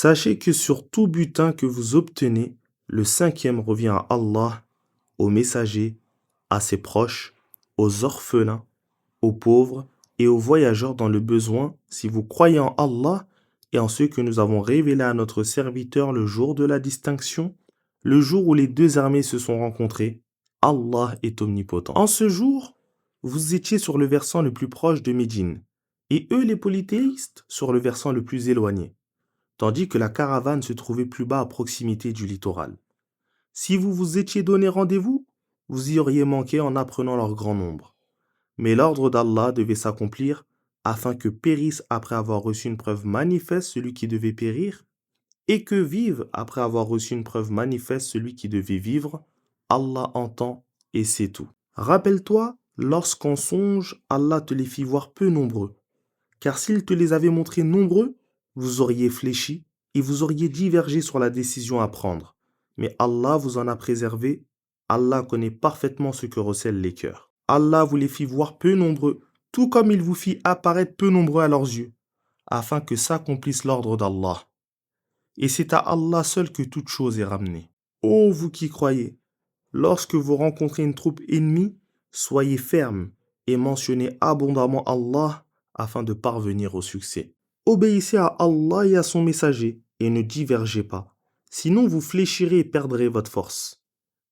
Sachez que sur tout butin que vous obtenez, le cinquième revient à Allah, aux messagers, à ses proches, aux orphelins, aux pauvres et aux voyageurs dans le besoin, si vous croyez en Allah et en ce que nous avons révélé à notre serviteur le jour de la distinction, le jour où les deux armées se sont rencontrées. Allah est omnipotent. En ce jour, vous étiez sur le versant le plus proche de Médine, et eux les polythéistes sur le versant le plus éloigné, tandis que la caravane se trouvait plus bas à proximité du littoral. Si vous vous étiez donné rendez-vous, vous y auriez manqué en apprenant leur grand nombre. Mais l'ordre d'Allah devait s'accomplir afin que périsse après avoir reçu une preuve manifeste celui qui devait périr, et que vive après avoir reçu une preuve manifeste celui qui devait vivre. Allah entend et sait tout. Rappelle-toi, lorsqu'en songe, Allah te les fit voir peu nombreux, car s'il te les avait montrés nombreux, vous auriez fléchi et vous auriez divergé sur la décision à prendre. Mais Allah vous en a préservé. Allah connaît parfaitement ce que recèlent les cœurs. Allah vous les fit voir peu nombreux, tout comme il vous fit apparaître peu nombreux à leurs yeux, afin que s'accomplisse l'ordre d'Allah. Et c'est à Allah seul que toute chose est ramenée. Ô vous qui croyez, lorsque vous rencontrez une troupe ennemie, soyez fermes et mentionnez abondamment Allah afin de parvenir au succès. Obéissez à Allah et à son messager et ne divergez pas, sinon vous fléchirez et perdrez votre force.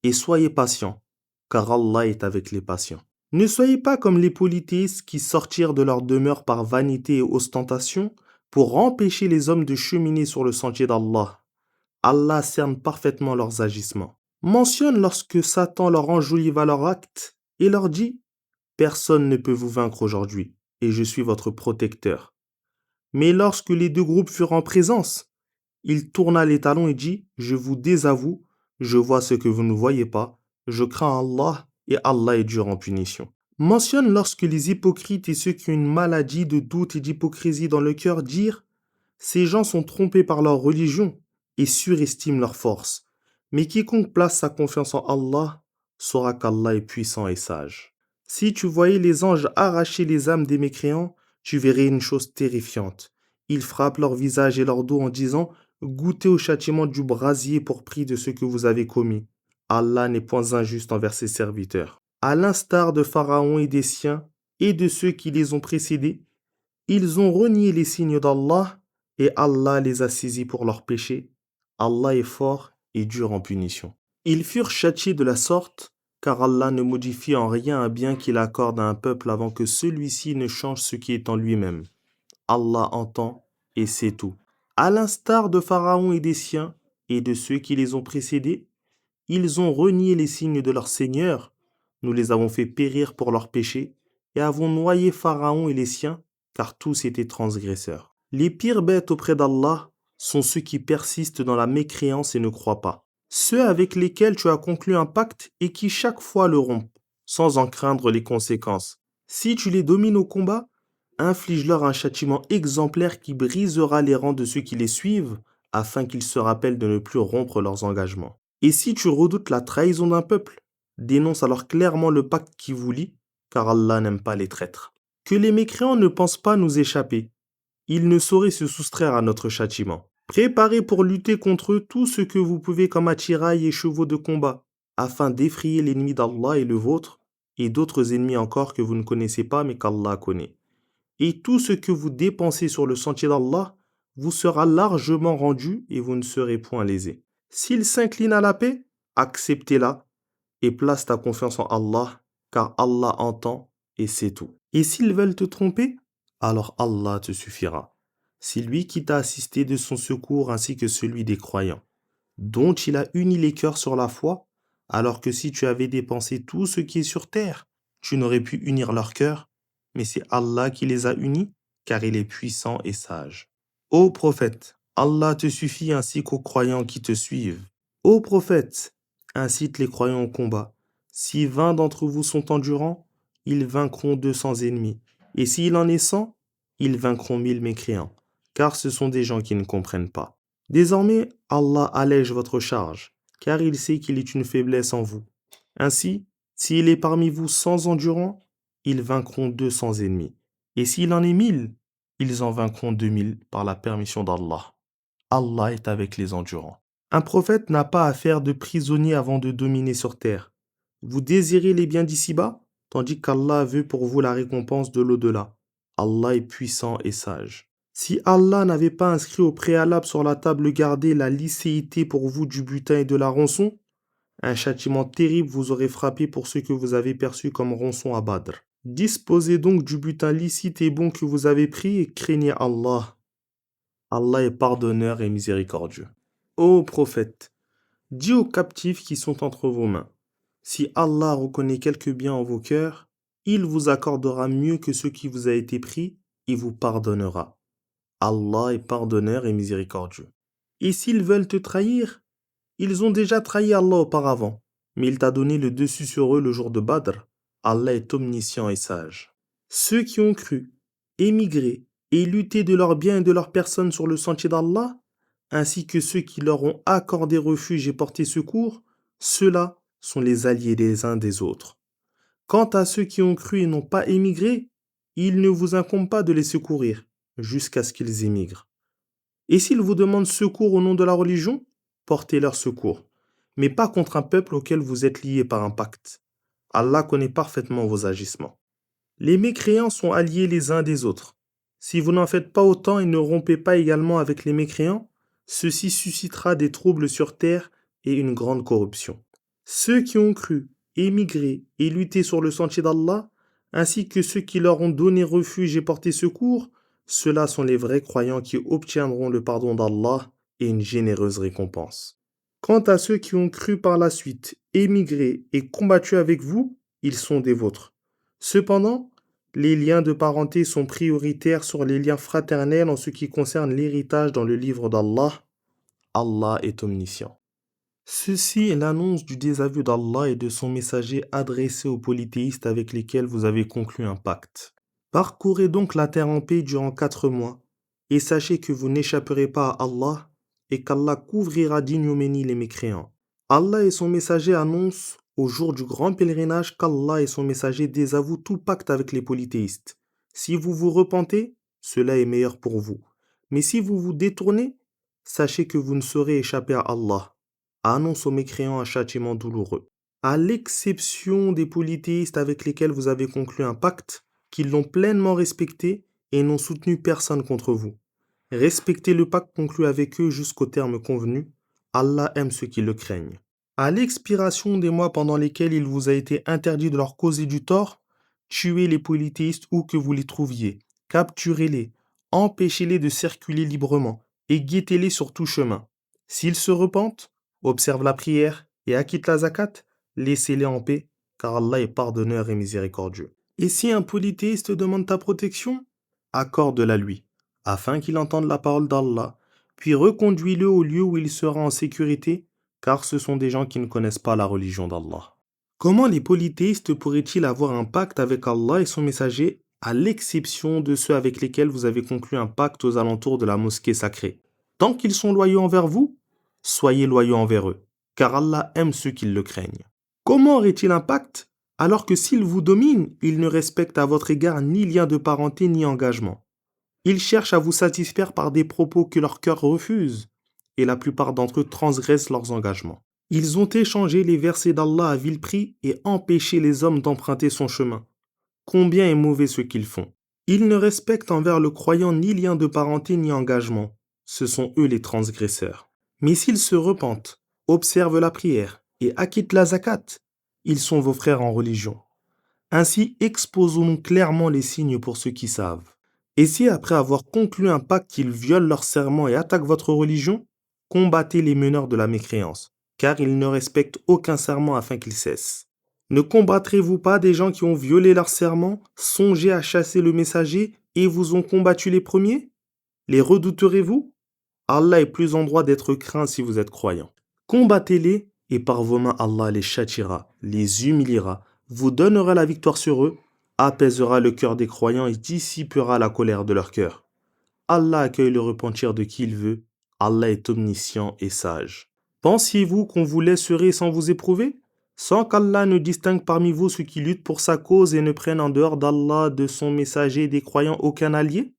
Et soyez patients, car Allah est avec les patients. Ne soyez pas comme les polythéistes qui sortirent de leur demeure par vanité et ostentation pour empêcher les hommes de cheminer sur le sentier d'Allah. Allah cerne parfaitement leurs agissements. Mentionne lorsque Satan leur enjoliva leur acte et leur dit « Personne ne peut vous vaincre aujourd'hui, et je suis votre protecteur. » Mais lorsque les deux groupes furent en présence, il tourna les talons et dit « Je vous désavoue, je vois ce que vous ne voyez pas, je crains Allah et Allah est dur en punition. » Mentionne lorsque les hypocrites et ceux qui ont une maladie de doute et d'hypocrisie dans le cœur dirent « Ces gens sont trompés par leur religion et surestiment leur force. Mais quiconque place sa confiance en Allah saura qu'Allah est puissant et sage. » Si tu voyais les anges arracher les âmes des mécréants, tu verrais une chose terrifiante. Ils frappent leur visage et leur dos en disant « Goûtez au châtiment du brasier pour prix de ce que vous avez commis. Allah n'est point injuste envers ses serviteurs. » À l'instar de Pharaon et des siens et de ceux qui les ont précédés, ils ont renié les signes d'Allah et Allah les a saisis pour leurs péchés. Allah est fort et dur en punition. Ils furent châtiés de la sorte, car Allah ne modifie en rien un bien qu'il accorde à un peuple avant que celui-ci ne change ce qui est en lui-même. Allah entend et sait tout. À l'instar de Pharaon et des siens et de ceux qui les ont précédés, ils ont renié les signes de leur Seigneur. Nous les avons fait périr pour leurs péchés et avons noyé Pharaon et les siens, car tous étaient transgresseurs. Les pires bêtes auprès d'Allah sont ceux qui persistent dans la mécréance et ne croient pas. Ceux avec lesquels tu as conclu un pacte et qui chaque fois le rompent, sans en craindre les conséquences. Si tu les domines au combat, inflige-leur un châtiment exemplaire qui brisera les rangs de ceux qui les suivent, afin qu'ils se rappellent de ne plus rompre leurs engagements. Et si tu redoutes la trahison d'un peuple, dénonce alors clairement le pacte qui vous lie, car Allah n'aime pas les traîtres. Que les mécréants ne pensent pas nous échapper. Ils ne sauraient se soustraire à notre châtiment. Préparez pour lutter contre eux tout ce que vous pouvez comme attirail et chevaux de combat, afin d'effrayer l'ennemi d'Allah et le vôtre, et d'autres ennemis encore que vous ne connaissez pas mais qu'Allah connaît. Et tout ce que vous dépensez sur le sentier d'Allah vous sera largement rendu et vous ne serez point lésés. S'ils s'inclinent à la paix, acceptez-la et place ta confiance en Allah, car Allah entend et sait tout. Et s'ils veulent te tromper, alors Allah te suffira. C'est lui qui t'a assisté de son secours ainsi que celui des croyants, dont il a uni les cœurs sur la foi, alors que si tu avais dépensé tout ce qui est sur terre, tu n'aurais pu unir leurs cœurs, mais c'est Allah qui les a unis, car il est puissant et sage. Ô prophète, Allah te suffit ainsi qu'aux croyants qui te suivent. Ô prophète, incite les croyants au combat. Si 20 d'entre vous sont endurants, ils vaincront 200 ennemis. Et s'il en est 100, ils vaincront 1000 mécréants, car ce sont des gens qui ne comprennent pas. Désormais, Allah allège votre charge, car il sait qu'il est une faiblesse en vous. Ainsi, s'il est parmi vous 100 endurants, ils vaincront 200 ennemis. Et s'il en est 1000, ils en vaincront 2000 par la permission d'Allah. Allah est avec les endurants. Un prophète n'a pas à faire de prisonnier avant de dominer sur terre. Vous désirez les biens d'ici-bas, tandis qu'Allah veut pour vous la récompense de l'au-delà. Allah est puissant et sage. Si Allah n'avait pas inscrit au préalable sur la table gardée la licéité pour vous du butin et de la rançon, un châtiment terrible vous aurait frappé pour ce que vous avez perçu comme rançon à Badr. Disposez donc du butin licite et bon que vous avez pris et craignez Allah. Allah est pardonneur et miséricordieux. Ô prophète, dis aux captifs qui sont entre vos mains, si Allah reconnaît quelque bien en vos cœurs, il vous accordera mieux que ce qui vous a été pris et vous pardonnera. Allah est pardonneur et miséricordieux. Et s'ils veulent te trahir, ils ont déjà trahi Allah auparavant, mais il t'a donné le dessus sur eux le jour de Badr. Allah est omniscient et sage. Ceux qui ont cru, émigré et lutté de leurs biens et de leurs personnes sur le sentier d'Allah, ainsi que ceux qui leur ont accordé refuge et porté secours, ceux-là sont les alliés des uns des autres. Quant à ceux qui ont cru et n'ont pas émigré, il ne vous incombe pas de les secourir jusqu'à ce qu'ils émigrent. Et s'ils vous demandent secours au nom de la religion, portez leur secours, mais pas contre un peuple auquel vous êtes liés par un pacte. Allah connaît parfaitement vos agissements. Les mécréants sont alliés les uns des autres. Si vous n'en faites pas autant et ne rompez pas également avec les mécréants, ceci suscitera des troubles sur terre et une grande corruption. Ceux qui ont cru, émigré et lutté sur le sentier d'Allah, ainsi que ceux qui leur ont donné refuge et porté secours, ceux-là sont les vrais croyants qui obtiendront le pardon d'Allah et une généreuse récompense. Quant à ceux qui ont cru par la suite, émigré et combattu avec vous, ils sont des vôtres. Cependant, les liens de parenté sont prioritaires sur les liens fraternels en ce qui concerne l'héritage dans le livre d'Allah. Allah est omniscient. Ceci est l'annonce du désaveu d'Allah et de son messager adressé aux polythéistes avec lesquels vous avez conclu un pacte. Parcourez donc la terre en paix durant 4 mois, et sachez que vous n'échapperez pas à Allah, et qu'Allah couvrira d'ignominie les mécréants. Allah et son messager annoncent, au jour du grand pèlerinage, qu'Allah et son messager désavouent tout pacte avec les polythéistes. Si vous vous repentez, cela est meilleur pour vous. Mais si vous vous détournez, sachez que vous ne saurez échapper à Allah. Annonce aux mécréants un châtiment douloureux. À l'exception des polythéistes avec lesquels vous avez conclu un pacte, qu'ils l'ont pleinement respecté et n'ont soutenu personne contre vous. Respectez le pacte conclu avec eux jusqu'au terme convenu. Allah aime ceux qui le craignent. À l'expiration des mois pendant lesquels il vous a été interdit de leur causer du tort, tuez les polythéistes où que vous les trouviez, capturez-les, empêchez-les de circuler librement et guettez-les sur tout chemin. S'ils se repentent, observent la prière et acquittent la zakat, laissez-les en paix, car Allah est pardonneur et miséricordieux. Et si un polythéiste demande ta protection, accorde-la lui, afin qu'il entende la parole d'Allah, puis reconduis-le au lieu où il sera en sécurité, car ce sont des gens qui ne connaissent pas la religion d'Allah. Comment les polythéistes pourraient-ils avoir un pacte avec Allah et son messager, à l'exception de ceux avec lesquels vous avez conclu un pacte aux alentours de la mosquée sacrée? Tant qu'ils sont loyaux envers vous, soyez loyaux envers eux, car Allah aime ceux qui le craignent. Comment aurait-il un pacte alors que s'ils vous dominent, ils ne respectent à votre égard ni lien de parenté ni engagement? Ils cherchent à vous satisfaire par des propos que leur cœur refuse, et la plupart d'entre eux transgressent leurs engagements. Ils ont échangé les versets d'Allah à vil prix et empêché les hommes d'emprunter son chemin. Combien est mauvais ce qu'ils font. Ils ne respectent envers le croyant ni lien de parenté ni engagement. Ce sont eux les transgresseurs. Mais s'ils se repentent, observent la prière et acquittent la zakat, ils sont vos frères en religion. Ainsi exposons-nous clairement les signes pour ceux qui savent. Et si après avoir conclu un pacte ils violent leur serment et attaquent votre religion, combattez les meneurs de la mécréance, car ils ne respectent aucun serment afin qu'ils cessent. Ne combattrez-vous pas des gens qui ont violé leur serment, songé à chasser le messager et vous ont combattu les premiers? Les redouterez-vous? Allah est plus en droit d'être craint si vous êtes croyant. Combattez-les et par vos mains Allah les châtiera, les humiliera, vous donnera la victoire sur eux, apaisera le cœur des croyants et dissipera la colère de leur cœur. Allah accueille le repentir de qui il veut. Allah est omniscient et sage. Pensiez-vous qu'on vous laisserait sans vous éprouver? Sans qu'Allah ne distingue parmi vous ceux qui luttent pour sa cause et ne prennent en dehors d'Allah, de son messager et des croyants aucun allié?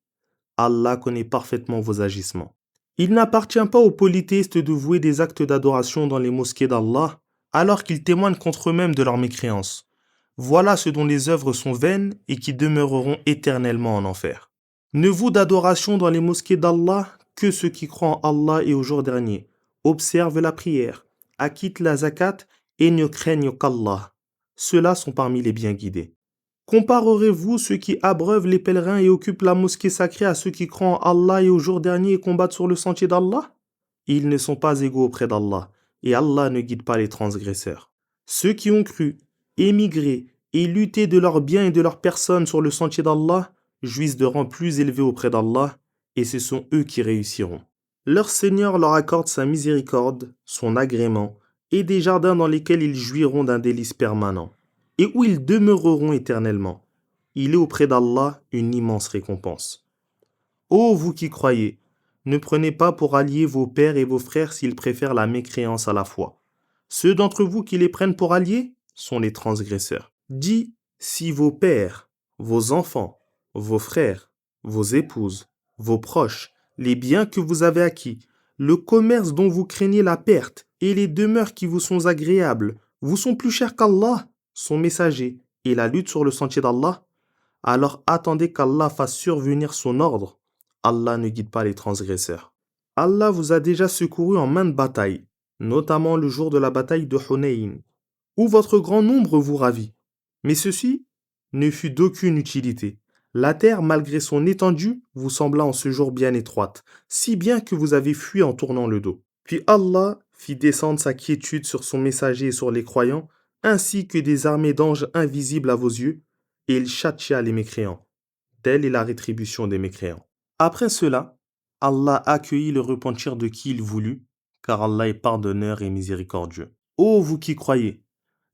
Allah connaît parfaitement vos agissements. Il n'appartient pas aux polythéistes de vouer des actes d'adoration dans les mosquées d'Allah, alors qu'ils témoignent contre eux-mêmes de leur mécréance. Voilà ce dont les œuvres sont vaines et qui demeureront éternellement en enfer. Ne vouent d'adoration dans les mosquées d'Allah que ceux qui croient en Allah et au jour dernier, observent la prière, acquittent la zakat et ne craignent qu'Allah. Ceux-là sont parmi les bien guidés. Comparerez-vous ceux qui abreuvent les pèlerins et occupent la mosquée sacrée à ceux qui croient en Allah et au jour dernier et combattent sur le sentier d'Allah? Ils ne sont pas égaux auprès d'Allah, et Allah ne guide pas les transgresseurs. Ceux qui ont cru, émigré et lutté de leurs biens et de leurs personnes sur le sentier d'Allah jouissent de rangs plus élevés auprès d'Allah, et ce sont eux qui réussiront. Leur Seigneur leur accorde sa miséricorde, son agrément, et des jardins dans lesquels ils jouiront d'un délice permanent, et où ils demeureront éternellement. Il est auprès d'Allah une immense récompense. Ô vous qui croyez, ne prenez pas pour alliés vos pères et vos frères s'ils préfèrent la mécréance à la foi. Ceux d'entre vous qui les prennent pour alliés sont les transgresseurs. Dis, si vos pères, vos enfants, vos frères, vos épouses, vos proches, les biens que vous avez acquis, le commerce dont vous craignez la perte et les demeures qui vous sont agréables vous sont plus chers qu'Allah, son messager, et la lutte sur le sentier d'Allah, alors attendez qu'Allah fasse survenir son ordre. Allah ne guide pas les transgresseurs. Allah vous a déjà secouru en maintes batailles, notamment le jour de la bataille de Hunayn, où votre grand nombre vous ravit. Mais ceci ne fut d'aucune utilité. La terre, malgré son étendue, vous sembla en ce jour bien étroite, si bien que vous avez fui en tournant le dos. Puis Allah fit descendre sa quiétude sur son messager et sur les croyants, ainsi que des armées d'anges invisibles à vos yeux, et il châtia les mécréants. Telle est la rétribution des mécréants. Après cela, Allah accueillit le repentir de qui il voulut, car Allah est pardonneur et miséricordieux. Ô vous qui croyez,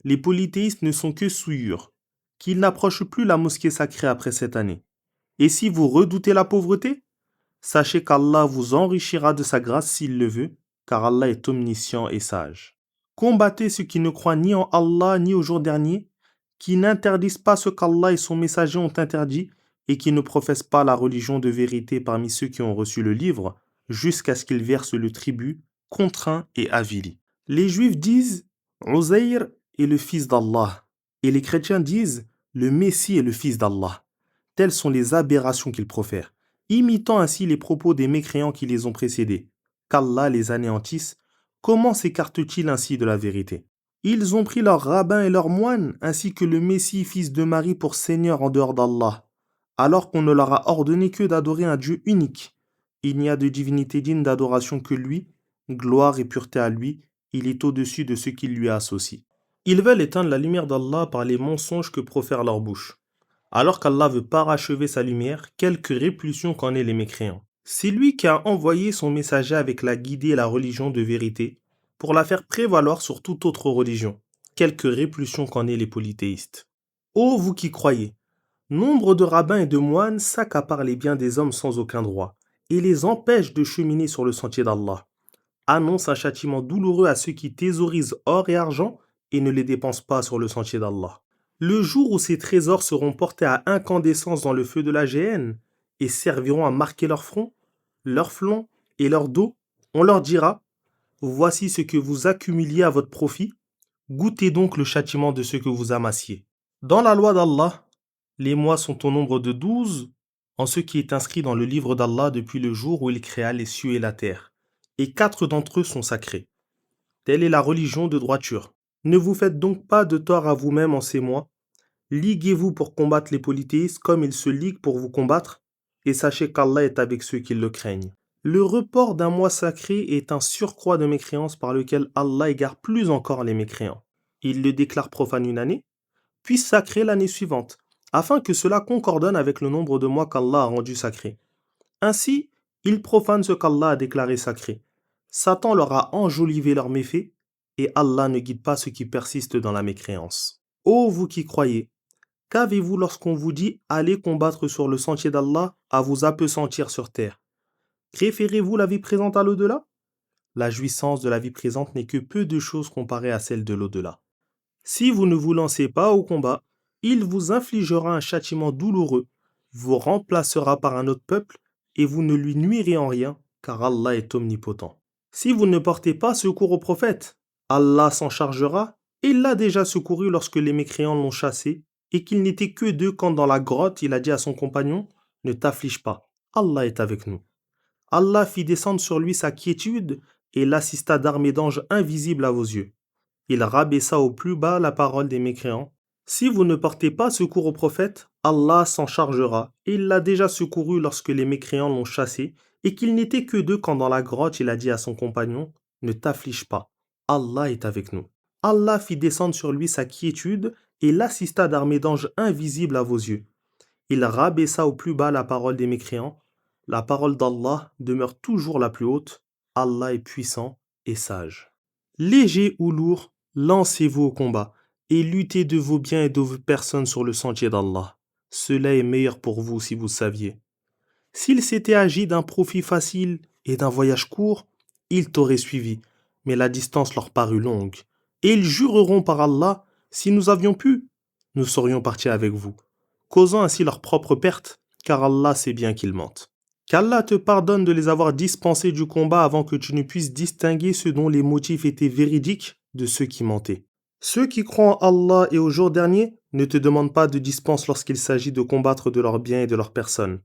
les polythéistes ne sont que souillures, qu'ils n'approchent plus la mosquée sacrée après cette année. Et si vous redoutez la pauvreté, sachez qu'Allah vous enrichira de sa grâce s'il le veut, car Allah est omniscient et sage. Combattez ceux qui ne croient ni en Allah ni au jour dernier, qui n'interdisent pas ce qu'Allah et son messager ont interdit, et qui ne professent pas la religion de vérité parmi ceux qui ont reçu le livre, jusqu'à ce qu'ils versent le tribut, contraint et avili. Les Juifs disent « Uzair est le fils d'Allah » et les chrétiens disent « Le Messie est le fils d'Allah ». Telles sont les aberrations qu'ils profèrent, imitant ainsi les propos des mécréants qui les ont précédés. Qu'Allah les anéantisse, comment s'écartent-ils ainsi de la vérité? Ils ont pris leurs rabbins et leurs moines, ainsi que le Messie fils de Marie pour Seigneur en dehors d'Allah, alors qu'on ne leur a ordonné que d'adorer un Dieu unique. Il n'y a de divinité digne d'adoration que lui, gloire et pureté à lui, il est au-dessus de ceux qui lui associent. Ils veulent éteindre la lumière d'Allah par les mensonges que profèrent leur bouche. Alors qu'Allah veut parachever sa lumière, quelque répulsion qu'en aient les mécréants. C'est lui qui a envoyé son messager avec la guidée et la religion de vérité, pour la faire prévaloir sur toute autre religion. Quelque répulsion qu'en aient les polythéistes. Ô vous qui croyez, nombre de rabbins et de moines s'accaparent les biens des hommes sans aucun droit, et les empêchent de cheminer sur le sentier d'Allah. Annonce un châtiment douloureux à ceux qui thésaurisent or et argent et ne les dépensent pas sur le sentier d'Allah. Le jour où ces trésors seront portés à incandescence dans le feu de la géhenne et serviront à marquer leur front, leur flanc et leur dos, on leur dira « Voici ce que vous accumuliez à votre profit, goûtez donc le châtiment de ce que vous amassiez. » Dans la loi d'Allah, les mois sont au nombre de 12, en ce qui est inscrit dans le livre d'Allah depuis le jour où il créa les cieux et la terre, et 4 d'entre eux sont sacrés. Telle est la religion de droiture. Ne vous faites donc pas de tort à vous-même en ces mois. Liguez-vous pour combattre les polythéistes comme ils se liguent pour vous combattre, et sachez qu'Allah est avec ceux qui le craignent. Le report d'un mois sacré est un surcroît de mécréance par lequel Allah égare plus encore les mécréants. Il le déclare profane une année, puis sacré l'année suivante, afin que cela concordonne avec le nombre de mois qu'Allah a rendu sacré. Ainsi, ils profanent ce qu'Allah a déclaré sacré. Satan leur a enjolivé leurs méfaits, et Allah ne guide pas ceux qui persistent dans la mécréance. Ô vous qui croyez, qu'avez-vous lorsqu'on vous dit « Allez combattre sur le sentier d'Allah à vous appesantir sur terre » Préférez-vous la vie présente à l'au-delà? La jouissance de la vie présente n'est que peu de choses comparée à celle de l'au-delà. Si vous ne vous lancez pas au combat, il vous infligera un châtiment douloureux, vous remplacera par un autre peuple, et vous ne lui nuirez en rien, car Allah est omnipotent. Si vous ne portez pas secours au prophète, Allah s'en chargera et il l'a déjà secouru lorsque les mécréants l'ont chassé et qu'il n'était que deux quand dans la grotte il a dit à son compagnon, ne t'afflige pas, Allah est avec nous. Allah fit descendre sur lui sa quiétude et l'assista d'armées d'anges invisibles à vos yeux. Il rabaissa au plus bas la parole des mécréants. Si vous ne portez pas secours au prophète, Allah s'en chargera, et il l'a déjà secouru lorsque les mécréants l'ont chassé, et qu'il n'était que deux quand dans la grotte il a dit à son compagnon, ne t'afflige pas, Allah est avec nous. Allah fit descendre sur lui sa quiétude, et l'assista d'armées d'anges invisibles à vos yeux. Il rabaissa au plus bas la parole des mécréants. La parole d'Allah demeure toujours la plus haute. Allah est puissant et sage. Léger ou lourd, lancez-vous au combat et luttez de vos biens et de vos personnes sur le sentier d'Allah. Cela est meilleur pour vous si vous saviez. S'il s'était agi d'un profit facile et d'un voyage court, ils t'auraient suivi, mais la distance leur parut longue. Et ils jureront par Allah, si nous avions pu, nous serions partis avec vous, causant ainsi leur propre perte, car Allah sait bien qu'ils mentent. Qu'Allah te pardonne de les avoir dispensés du combat avant que tu ne puisses distinguer ceux dont les motifs étaient véridiques de ceux qui mentaient. Ceux qui croient en Allah et au jour dernier ne te demandent pas de dispense lorsqu'il s'agit de combattre de leurs biens et de leurs personnes.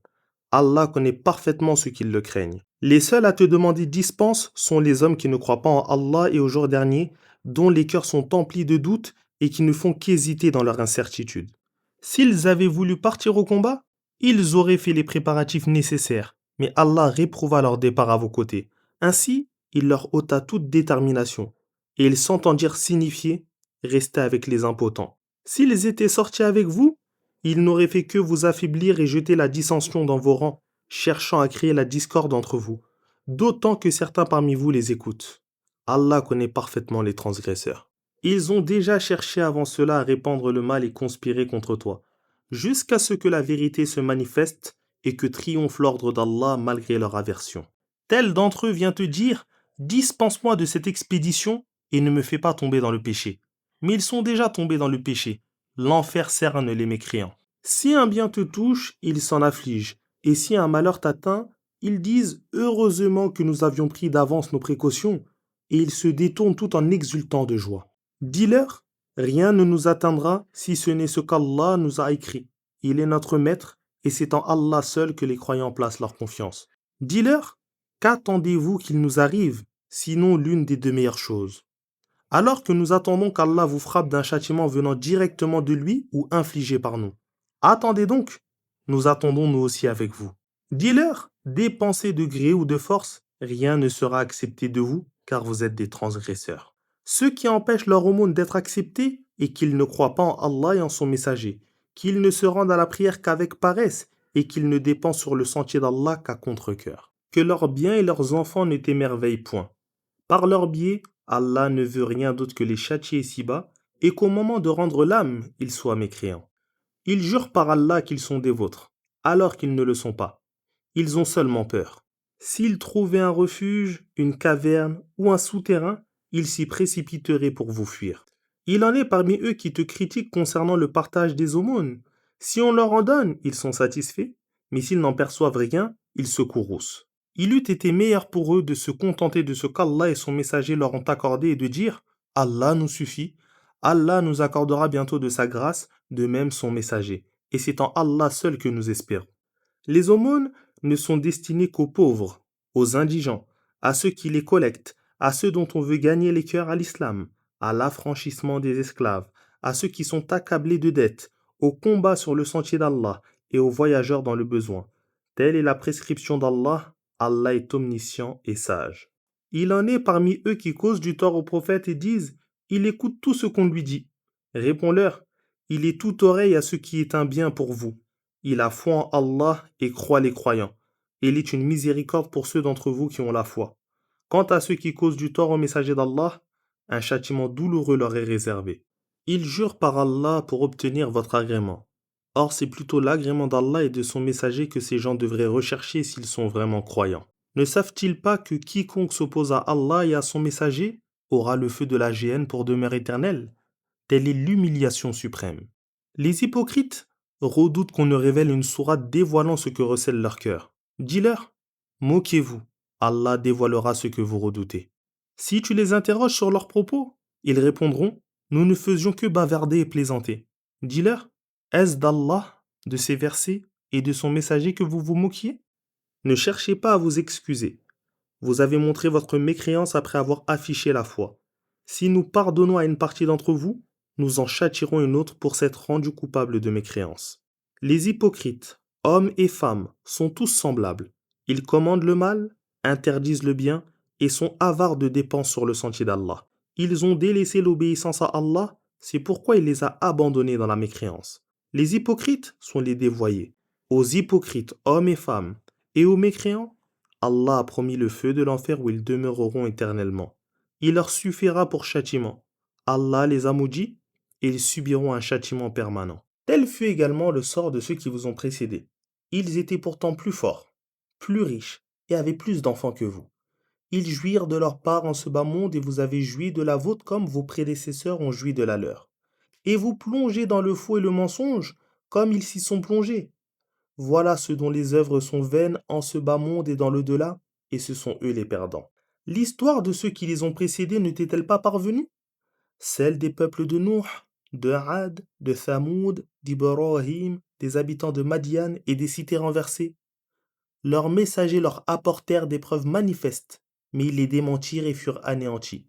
Allah connaît parfaitement ceux qui le craignent. Les seuls à te demander dispense sont les hommes qui ne croient pas en Allah et au jour dernier, dont les cœurs sont emplis de doutes et qui ne font qu'hésiter dans leur incertitude. S'ils avaient voulu partir au combat, ils auraient fait les préparatifs nécessaires, mais Allah réprouva leur départ à vos côtés. Ainsi, il leur ôta toute détermination, et ils s'entendirent signifier « Restez avec les impotents ». S'ils étaient sortis avec vous, ils n'auraient fait que vous affaiblir et jeter la dissension dans vos rangs, cherchant à créer la discorde entre vous, d'autant que certains parmi vous les écoutent. Allah connaît parfaitement les transgresseurs. Ils ont déjà cherché avant cela à répandre le mal et conspirer contre toi, jusqu'à ce que la vérité se manifeste et que triomphe l'ordre d'Allah malgré leur aversion. Tel d'entre eux vient te dire « Dispense-moi de cette expédition et ne me fais pas tomber dans le péché. » Mais ils sont déjà tombés dans le péché. L'enfer cerne les mécréants. Si un bien te touche, ils s'en affligent, et si un malheur t'atteint, ils disent « Heureusement que nous avions pris d'avance nos précautions » et ils se détournent tout en exultant de joie. Dis-leur, rien ne nous atteindra si ce n'est ce qu'Allah nous a écrit. Il est notre maître et c'est en Allah seul que les croyants placent leur confiance. Dis-leur, qu'attendez-vous qu'il nous arrive, sinon l'une des deux meilleures choses? Alors que nous attendons qu'Allah vous frappe d'un châtiment venant directement de lui ou infligé par nous. Attendez donc, nous attendons nous aussi avec vous. Dis-leur, dépensez de gré ou de force, rien ne sera accepté de vous, car vous êtes des transgresseurs. Ceux qui empêchent leur aumône d'être acceptée et qu'ils ne croient pas en Allah et en son messager, qu'ils ne se rendent à la prière qu'avec paresse et qu'ils ne dépensent sur le sentier d'Allah qu'à contre-cœur. Que leurs biens et leurs enfants ne t'émerveillent point. Par leur biais, Allah ne veut rien d'autre que les châtier ici-bas et qu'au moment de rendre l'âme, ils soient mécréants. Ils jurent par Allah qu'ils sont des vôtres, alors qu'ils ne le sont pas. Ils ont seulement peur. S'ils trouvaient un refuge, une caverne ou un souterrain, ils s'y précipiteraient pour vous fuir. Il en est parmi eux qui te critiquent concernant le partage des aumônes. Si on leur en donne, ils sont satisfaits, mais s'ils n'en perçoivent rien, ils se courroucent. Il eût été meilleur pour eux de se contenter de ce qu'Allah et son messager leur ont accordé et de dire « Allah nous suffit, Allah nous accordera bientôt de sa grâce, de même son messager, et c'est en Allah seul que nous espérons. » Les aumônes ne sont destinées qu'aux pauvres, aux indigents, à ceux qui les collectent, à ceux dont on veut gagner les cœurs à l'islam, à l'affranchissement des esclaves, à ceux qui sont accablés de dettes, au combat sur le sentier d'Allah et aux voyageurs dans le besoin. Telle est la prescription d'Allah, Allah est omniscient et sage. Il en est parmi eux qui causent du tort au prophète et disent « Il écoute tout ce qu'on lui dit ». Réponds-leur « Il est tout oreille à ce qui est un bien pour vous. Il a foi en Allah et croit les croyants. Il est une miséricorde pour ceux d'entre vous qui ont la foi. Quant à ceux qui causent du tort au messager d'Allah, un châtiment douloureux leur est réservé. Ils jurent par Allah pour obtenir votre agrément. Or, c'est plutôt l'agrément d'Allah et de son messager que ces gens devraient rechercher s'ils sont vraiment croyants. Ne savent-ils pas que quiconque s'oppose à Allah et à son messager aura le feu de la géhenne pour demeure éternelle? Telle est l'humiliation suprême. Les hypocrites redoutent qu'on ne révèle une sourate dévoilant ce que recèle leur cœur. Dis-leur, moquez-vous, Allah dévoilera ce que vous redoutez. Si tu les interroges sur leurs propos, ils répondront, nous ne faisions que bavarder et plaisanter. Dis-leur, est-ce d'Allah, de ses versets et de son messager que vous vous moquiez? Ne cherchez pas à vous excuser. Vous avez montré votre mécréance après avoir affiché la foi. Si nous pardonnons à une partie d'entre vous, nous en châtierons une autre pour s'être rendus coupables de mécréance. Les hypocrites, hommes et femmes, sont tous semblables. Ils commandent le mal, interdisent le bien et sont avares de dépenses sur le sentier d'Allah. Ils ont délaissé l'obéissance à Allah, c'est pourquoi il les a abandonnés dans la mécréance. Les hypocrites sont les dévoyés. Aux hypocrites, hommes et femmes, et aux mécréants, Allah a promis le feu de l'enfer où ils demeureront éternellement. Il leur suffira pour châtiment. Allah les a maudits et ils subiront un châtiment permanent. Tel fut également le sort de ceux qui vous ont précédés. Ils étaient pourtant plus forts, plus riches et avaient plus d'enfants que vous. Ils jouirent de leur part en ce bas monde et vous avez joui de la vôtre comme vos prédécesseurs ont joui de la leur. Et vous plongez dans le faux et le mensonge comme ils s'y sont plongés. Voilà ce dont les œuvres sont vaines en ce bas monde et dans l'au-delà, et ce sont eux les perdants. L'histoire de ceux qui les ont précédés ne t'est-elle pas parvenue? Celle des peuples de Nuh, de Had, de Thamoud, d'Ibrahim, des habitants de Madian et des cités renversées. Leurs messagers leur apportèrent des preuves manifestes, mais ils les démentirent et furent anéantis.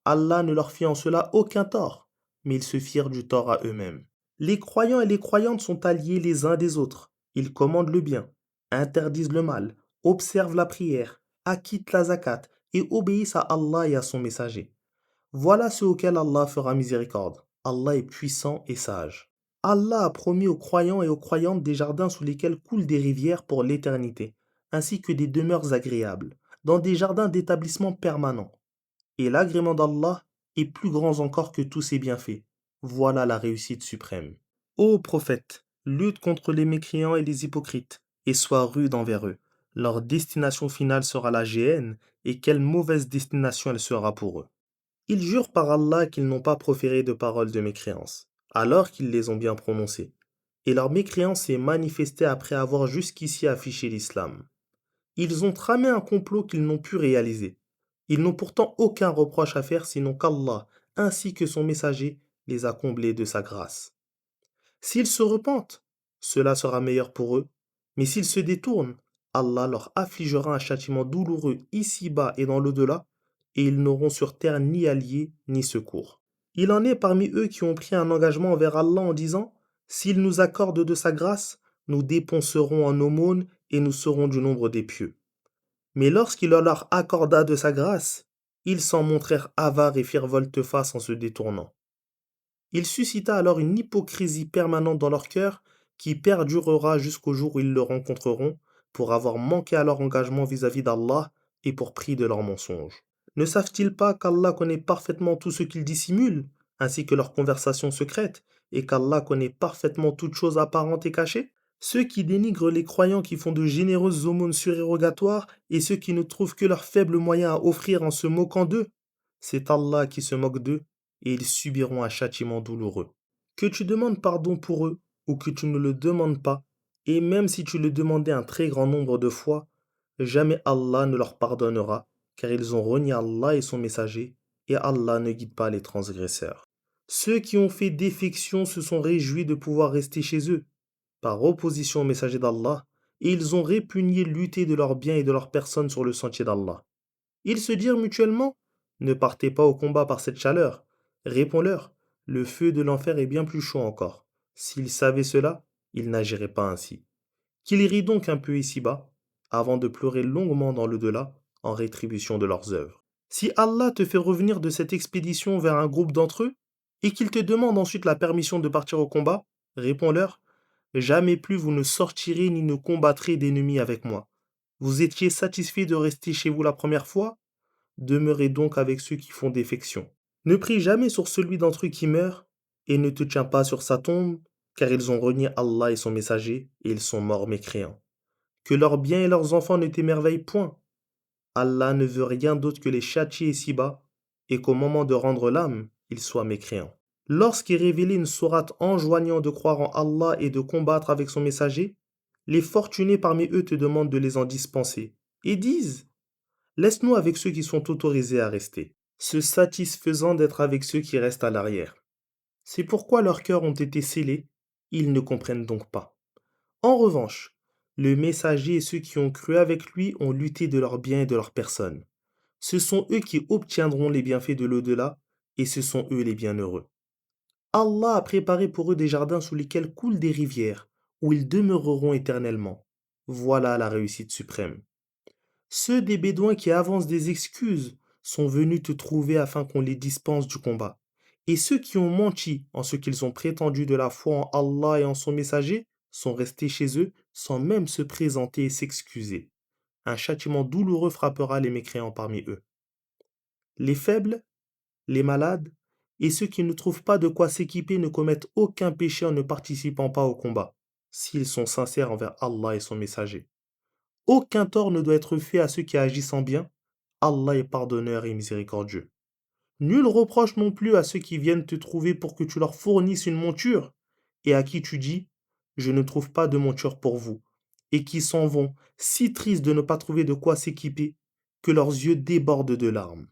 Allah ne leur fit en cela aucun tort, mais ils se firent du tort à eux-mêmes. Les croyants et les croyantes sont alliés les uns des autres. Ils commandent le bien, interdisent le mal, observent la prière, acquittent la zakat et obéissent à Allah et à son messager. Voilà ceux auxquels Allah fera miséricorde. Allah est puissant et sage. Allah a promis aux croyants et aux croyantes des jardins sous lesquels coulent des rivières pour l'éternité, ainsi que des demeures agréables, dans des jardins d'établissement permanent. Et l'agrément d'Allah est plus grand encore que tous ses bienfaits. Voilà la réussite suprême. Ô prophète, lutte contre les mécréants et les hypocrites, et sois rude envers eux. Leur destination finale sera la géhenne, et quelle mauvaise destination elle sera pour eux. Ils jurent par Allah qu'ils n'ont pas proféré de paroles de mécréance, alors qu'ils les ont bien prononcées. Et leur mécréance s'est manifestée après avoir jusqu'ici affiché l'islam. Ils ont tramé un complot qu'ils n'ont pu réaliser. Ils n'ont pourtant aucun reproche à faire sinon qu'Allah, ainsi que son messager, les a comblés de sa grâce. S'ils se repentent, cela sera meilleur pour eux, mais s'ils se détournent, Allah leur affligera un châtiment douloureux ici-bas et dans l'au-delà, et ils n'auront sur terre ni alliés ni secours. Il en est parmi eux qui ont pris un engagement envers Allah en disant, s'il nous accorde de sa grâce, nous dépenserons en aumône et nous serons du nombre des pieux. Mais lorsqu'il leur accorda de sa grâce, ils s'en montrèrent avares et firent volte-face en se détournant. Il suscita alors une hypocrisie permanente dans leur cœur qui perdurera jusqu'au jour où ils le rencontreront pour avoir manqué à leur engagement vis-à-vis d'Allah et pour prix de leurs mensonges. Ne savent-ils pas qu'Allah connaît parfaitement tout ce qu'ils dissimulent, ainsi que leurs conversations secrètes, et qu'Allah connaît parfaitement toutes choses apparentes et cachées? Ceux qui dénigrent les croyants qui font de généreuses aumônes surérogatoires et ceux qui ne trouvent que leurs faibles moyens à offrir en se moquant d'eux, c'est Allah qui se moque d'eux et ils subiront un châtiment douloureux. Que tu demandes pardon pour eux ou que tu ne le demandes pas, et même si tu le demandais un très grand nombre de fois, jamais Allah ne leur pardonnera, car ils ont renié Allah et son messager, et Allah ne guide pas les transgresseurs. Ceux qui ont fait défection se sont réjouis de pouvoir rester chez eux, par opposition au messager d'Allah, et ils ont répugné lutter de leurs biens et de leurs personnes sur le sentier d'Allah. Ils se dirent mutuellement, ne partez pas au combat par cette chaleur. Réponds-leur, le feu de l'enfer est bien plus chaud encore. S'ils savaient cela, ils n'agiraient pas ainsi. Qu'ils rient donc un peu ici-bas, avant de pleurer longuement dans l'au-delà, en rétribution de leurs œuvres. Si Allah te fait revenir de cette expédition vers un groupe d'entre eux, et qu'il te demande ensuite la permission de partir au combat, réponds-leur, jamais plus vous ne sortirez ni ne combattrez d'ennemis avec moi. Vous étiez satisfait de rester chez vous la première fois? Demeurez donc avec ceux qui font défection. Ne prie jamais sur celui d'entre eux qui meurt, et ne te tiens pas sur sa tombe, car ils ont renié Allah et son messager, et ils sont morts mécréants. Que leurs biens et leurs enfants ne t'émerveillent point. Allah ne veut rien d'autre que les châtier ici-bas, et qu'au moment de rendre l'âme, ils soient mécréants. Lorsqu'est révélée une sourate enjoignant de croire en Allah et de combattre avec son messager, les fortunés parmi eux te demandent de les en dispenser, et disent Laisse-nous avec ceux qui sont autorisés à rester, se satisfaisant d'être avec ceux qui restent à l'arrière. C'est pourquoi leurs cœurs ont été scellés, ils ne comprennent donc pas. En revanche, le messager et ceux qui ont cru avec lui ont lutté de leur bien et de leur personne. Ce sont eux qui obtiendront les bienfaits de l'au-delà, et ce sont eux les bienheureux. Allah a préparé pour eux des jardins sous lesquels coulent des rivières, où ils demeureront éternellement. Voilà la réussite suprême. Ceux des Bédouins qui avancent des excuses sont venus te trouver afin qu'on les dispense du combat. Et ceux qui ont menti en ce qu'ils ont prétendu de la foi en Allah et en son messager sont restés chez eux sans même se présenter et s'excuser. Un châtiment douloureux frappera les mécréants parmi eux. Les faibles, les malades et ceux qui ne trouvent pas de quoi s'équiper ne commettent aucun péché en ne participant pas au combat, s'ils sont sincères envers Allah et son messager. Aucun tort ne doit être fait à ceux qui agissent en bien. Allah est pardonneur et miséricordieux. Nul reproche non plus à ceux qui viennent te trouver pour que tu leur fournisses une monture et à qui tu dis je ne trouve pas de monture pour vous, et qui s'en vont, si tristes de ne pas trouver de quoi s'équiper, que leurs yeux débordent de larmes.